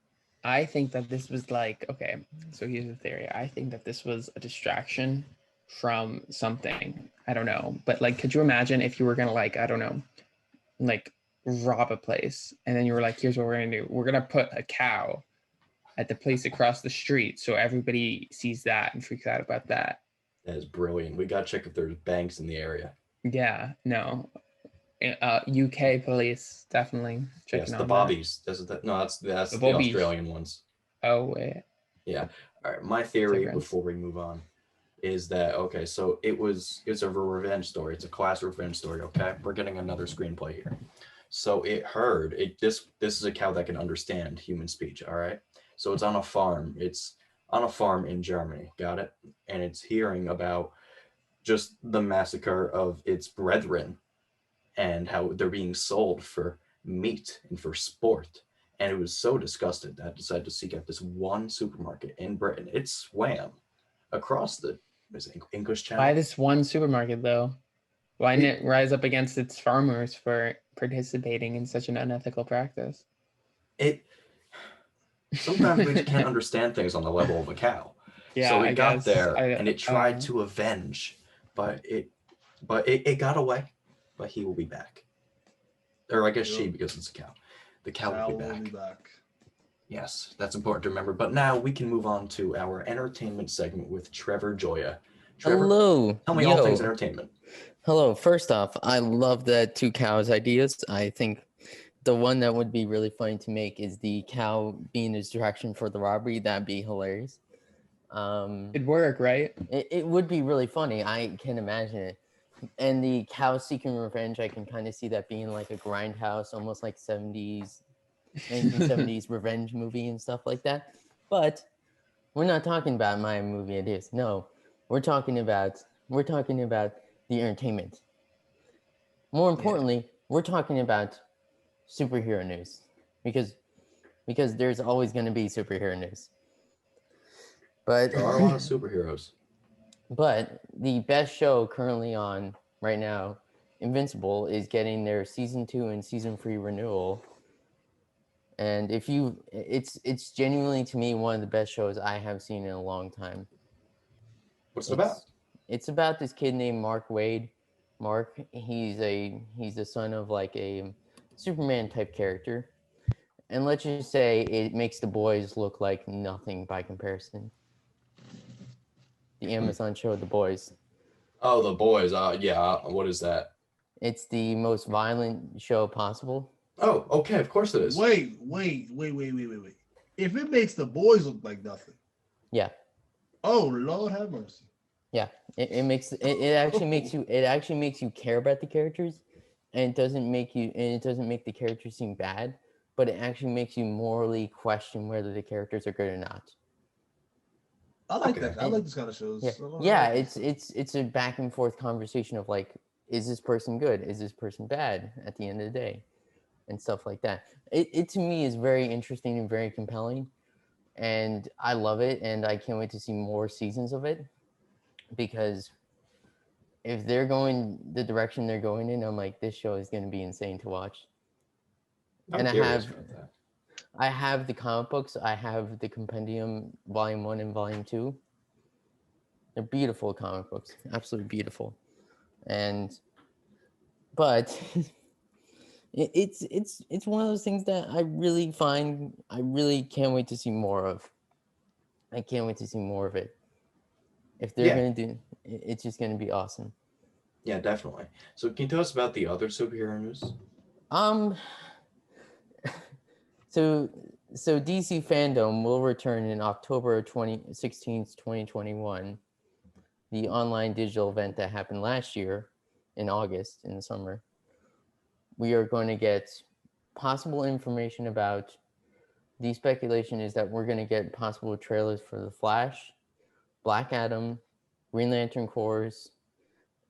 I think that this was like, okay, so here's the theory. I think that this was a distraction from something. I don't know. But like, could you imagine if you were gonna like, I don't know, like rob a place and then you were like, here's what we're gonna do. We're gonna put a cow at the place across the street so everybody sees that and freaks out about that. That is brilliant. We gotta check if there's banks in the area. Yeah, no. UK police definitely checking on the bobbies. That's the Australian ones. Oh wait. Yeah. All right. My theory before we move on is that so it's a revenge story. It's a class revenge story. Okay, we're getting another screenplay here. So this is a cow that can understand human speech. All right. So it's on a farm. It's on a farm in Germany. Got it. And it's hearing about just the massacre of its brethren and how they're being sold for meat and for sport. And it was so disgusted that I decided to seek out this one supermarket in Britain. It swam across the English Channel. Why this one supermarket, though? Why didn't it rise up against its farmers for participating in such an unethical practice? Sometimes we just can't understand things on the level of a cow. Yeah, so it got there and it tried to avenge, but it got away. But he will be back. Or I guess she, because it's a cow. The cow will be back. Yes, that's important to remember. But now we can move on to our entertainment segment with Trevor Joya. Trevor, hello. Tell me all things entertainment. Hello. First off, I love the two cows ideas. I think the one that would be really funny to make is the cow being a distraction for the robbery. That'd be hilarious. It'd work, right? It would be really funny. I can imagine it. And the cow seeking revenge, I can kind of see that being like a grindhouse, almost like 1970s revenge movie and stuff like that. But We're not talking about my movie ideas. No, we're talking about the entertainment. More importantly, we're talking about superhero news because there's always going to be superhero news. But There are a lot of superheroes. but the best show currently on right now, Invincible, is getting their season 2 and season 3 renewal. And it's genuinely to me one of the best shows I have seen in a long time. What's it about? It's about this kid named Mark Wade. Mark, he's the son of like a Superman type character. And let's just say it makes the boys look like nothing by comparison. The Amazon show The Boys. Oh, The Boys. Yeah. What is that? It's the most violent show possible. Oh, okay. Of course it is. Wait. If it makes the boys look like nothing. Yeah. Oh, Lord have mercy. Yeah. It actually makes you care about the characters, and it doesn't make the characters seem bad, but it actually makes you morally question whether the characters are good or not. I like that. I like this kind of shows. Yeah, it's a back and forth conversation of like, is this person good? Is this person bad at the end of the day? And stuff like that. It to me is very interesting and very compelling. And I love it, and I can't wait to see more seasons of it. Because if they're going the direction they're going in, I'm like, this show is going to be insane to watch. I'm curious about that. I have the comic books. I have the Compendium Volume 1 and Volume 2. They're beautiful comic books. Absolutely beautiful. But it's one of those things that I really can't wait to see more of. I can't wait to see more of it. If they're going to do, it's just going to be awesome. Yeah, definitely. So can you tell us about the other superhero news? So DC Fandom will return in October 16th, 2021. The online digital event that happened last year in August, in the summer. We are going to get possible information about, the speculation is that we're going to get possible trailers for The Flash, Black Adam, Green Lantern Corps,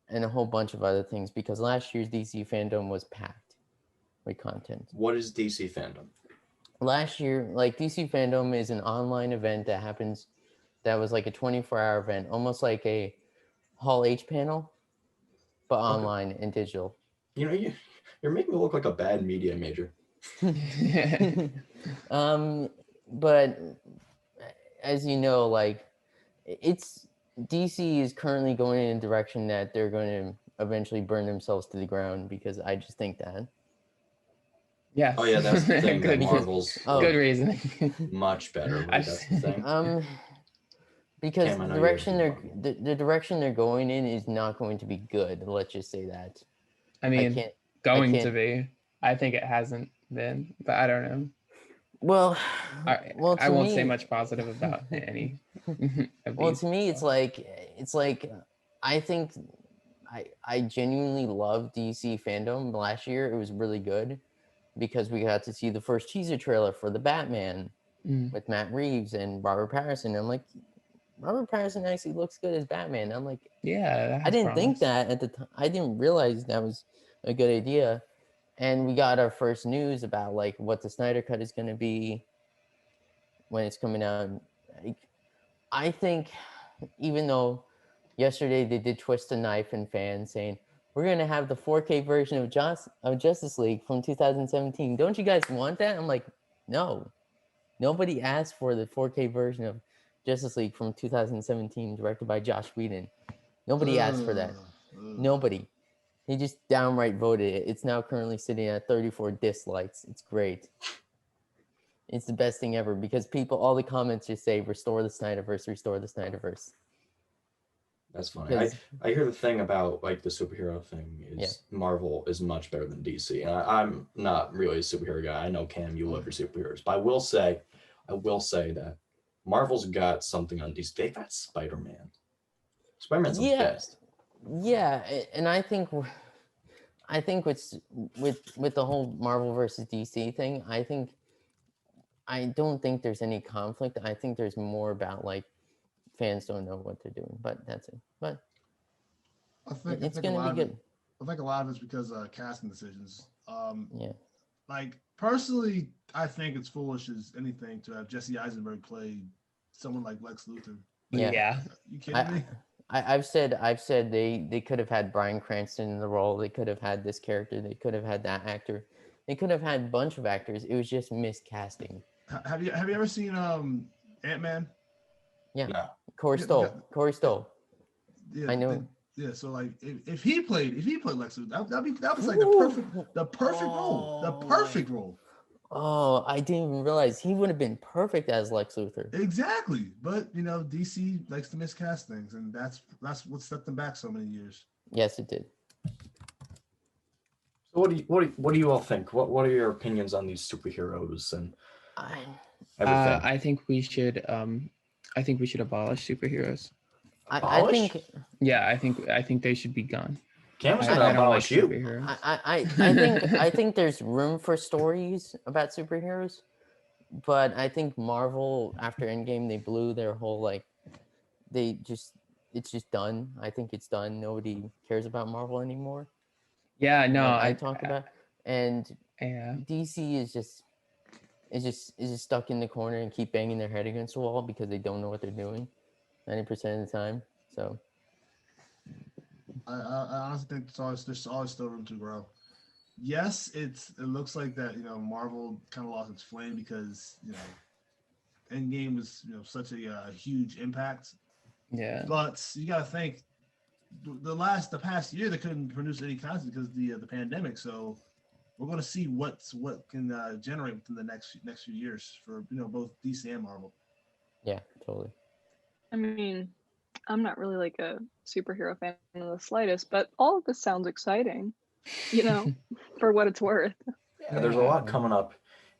and a whole bunch of other things, because last year's DC Fandom was packed with content. What is DC Fandom? Last year, like, DC Fandom is an online event that was like a 24-hour event, almost like a Hall H panel, but online and digital. You know, you're making me look like a bad media major. But as you know, like, DC is currently going in a direction that they're going to eventually burn themselves to the ground, because I just think that. Yes. Oh yeah, that's the thing. Good, Marvel's good reasoning. much better. Right? That's the thing. Because Cam, the direction they're going in is not going to be good. Let's just say that. I mean, to be. I think it hasn't been, but I don't know. Well, I won't say much positive about any. Well, to me, it's like I think I genuinely love DC Fandom. Last year, it was really good because we got to see the first teaser trailer for the Batman with Matt Reeves and Robert Pattinson. I'm like, Robert Pattinson actually looks good as Batman. I'm like, yeah, I didn't think that at the time. I didn't realize that was a good idea. And we got our first news about like what the Snyder Cut is going to be when it's coming out. Like, I think, even though yesterday they did twist the knife in fans saying, we're going to have the 4K version of Justice League from 2017. Don't you guys want that? I'm like, no. Nobody asked for the 4K version of Justice League from 2017 directed by Joss Whedon. Nobody asked for that. Nobody. He just downright voted it. It's now currently sitting at 34 dislikes. It's great. It's the best thing ever because all the comments just say, restore the Snyderverse, restore the Snyderverse. That's funny. I hear the thing about like the superhero thing is Marvel is much better than DC. And I'm not really a superhero guy. I know, Cam, you love your superheroes. But I will say that Marvel's got something on DC. They got Spider-Man. Spider-Man's the best. Yeah, and I think with the whole Marvel versus DC thing, I think I don't think there's any conflict. I think there's more about like fans don't know what they're doing, but that's it. But it's gonna be good. I think a lot of it's because casting decisions. Yeah. Like personally, I think it's foolish as anything to have Jesse Eisenberg play someone like Lex Luthor. Yeah. You kidding me? I've said they could have had Bryan Cranston in the role. They could have had this character. They could have had that actor. They could have had a bunch of actors. It was just miscasting. Have you ever seen Ant-Man? Yeah. No. Corey Stoll. Yeah, I know. Yeah, so like if he played Lex Luthor, that was like the perfect role. Oh, I didn't even realize he would have been perfect as Lex Luthor. Exactly, but DC likes to miscast things, and that's what set them back so many years. Yes, it did. So what do you all think? What are your opinions on these superheroes and everything? I think we should abolish superheroes. I think Yeah, I think they should be gone. Cam was I gonna don't abolish you. superheroes. I think there's room for stories about superheroes, but I think Marvel after Endgame they blew their whole it's just done. I think it's done. Nobody cares about Marvel anymore. Yeah, no, I talk about, and yeah. DC is just stuck in the corner and keep banging their head against the wall because they don't know what they're doing 90% of the time. So I honestly think there's always still room to grow. Yes, it looks like that Marvel kind of lost its flame because Endgame was such a huge impact. Yeah. But you got to think the past year they couldn't produce any content because of the pandemic. So we're going to see what can generate within the next few years for both DC and Marvel. yeah, totally. I mean, I'm not really like a superhero fan in the slightest, but all of this sounds exciting, for what it's worth. Yeah, there's a lot coming up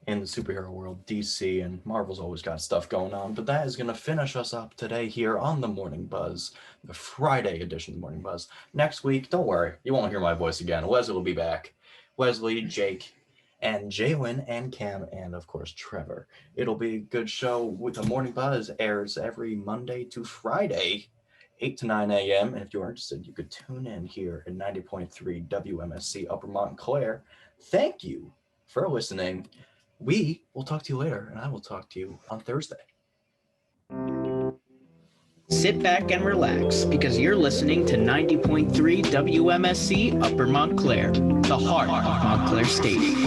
in the superhero world. DC and Marvel's always got stuff going on, but that is going to finish us up today here on the Morning Buzz, the Friday edition of the Morning Buzz. Next week, don't worry, you won't hear my voice again. Wesley will be back. Wesley, Jake, and Jalen, and Cam, and of course Trevor. It'll be a good show. With the Morning Buzz airs every Monday to Friday, 8 to 9 a.m. And if you're interested, you could tune in here at 90.3 WMSC Upper Montclair. Thank you for listening. We will talk to you later, and I will talk to you on Thursday. Sit back and relax because you're listening to 90.3 WMSC Upper Montclair, the heart of Montclair Stadium.